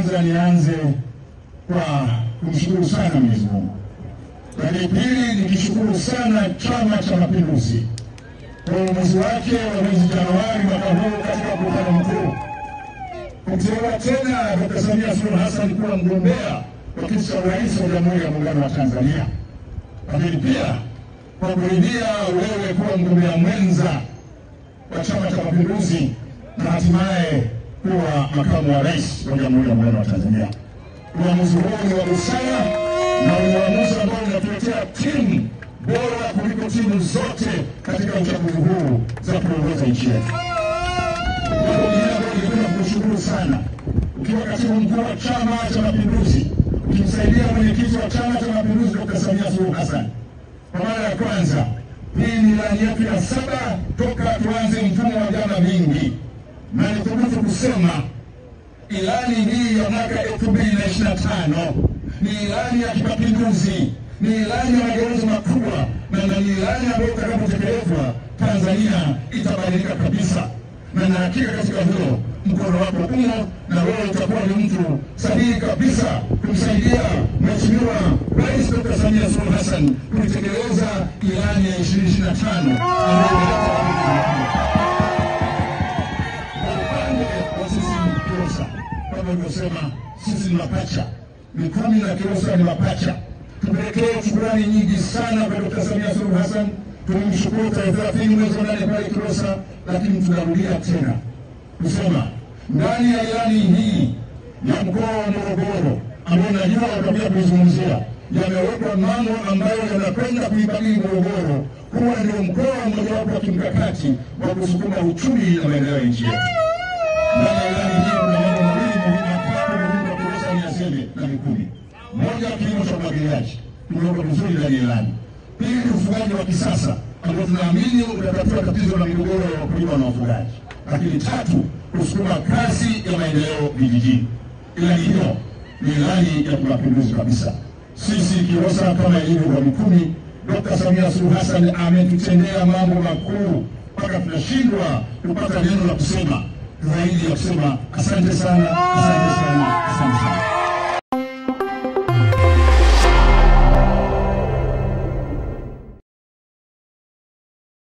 kwanza nianze kwa kumshukuru sana Mwenyezi Mungu. Lakini pili nikishukuru sana Chama cha Mapinduzi kwa uamuzi wake wa mwezi Januari mwaka huu katika mkutano mkuu kumteua tena Dr. Samia Suluhu Hassan kuwa mgombea wa kiti cha urais wa Jamhuri ya Muungano wa Tanzania. Lakini pia kwa kuridhia wewe kuwa mgombea mwenza wa Chama cha Mapinduzi na hatimaye kuwa makamu wa rais wa Jamhuri ya Muungano wa Tanzania. Uamuzi huu ni wa busara na uamuzi ambao unatuletea timu bora kuliko timu zote katika uchaguzi huu za kuongoza nchi yetu. Kushukuru sana ukiwa katibu mkuu wa Chama cha Mapinduzi, ukimsaidia mwenyekiti wa Chama cha Mapinduzi Dr. Samia Suluhu Hassan kwa mara ya kwanza. Hii ni ilani yetu ya 7 toka tuanze mfumo wa vyama vingi, na nithubutu kusema ilani hii ya mwaka 2025 ni ilani ya kimapinduzi, ni ilani ya mageuzi makubwa, na ni ilani ambayo itakapotekelezwa Tanzania itabadilika kabisa. Na hakika katika hilo mkono wako umo, na wewe utakuwa ni mtu sahihi kabisa kumsaidia Mheshimiwa Rais Dr. Samia Suluhu Hassan kuitekeleza ilani ya 2025 kama nilivyosema. Sisi ni mapacha, Mikumi na Kilosa ni mapacha. Tupelekee shukrani nyingi sana kwa Dr. Samia Suluhu Hassan. Tumemshukuru tarehe 30 mwezi wa 8 pale Kilosa, lakini tunarudia tena kusema ndani ya ilani hii ya mkoa wa Morogoro ambao najua watakuja kuizungumzia, yamewekwa mambo ambayo yanakwenda kuibadili Morogoro kuwa ndio mkoa mmojawapo wa kimkakati wa kusukuma uchumi na maendeleo ya nchi yetu. Ndani ya ilani hii kuna mambo mawili muhimu kwa Kilosa ni Aseme na Mikumi. Moja, kilimo cha umwagiliaji tumeweka vizuri ndani ya ilani. Pili, ufugaji wa kisasa ambao tunaamini utatatua tatizo la migogoro ya wakulima na wafugaji. Lakini tatu, kusukuma kasi ya maendeleo vijijini. Ilani hiyo ni ilani ya kimapinduzi kabisa. Sisi Kilosa kama ilivyo kwa Mikumi, Dr. Samia Suluhu Hassan ametutendea mambo makuu mpaka tunashindwa kupata neno la kusema zaidi ya kusema asante sana, asante sana, asante sana.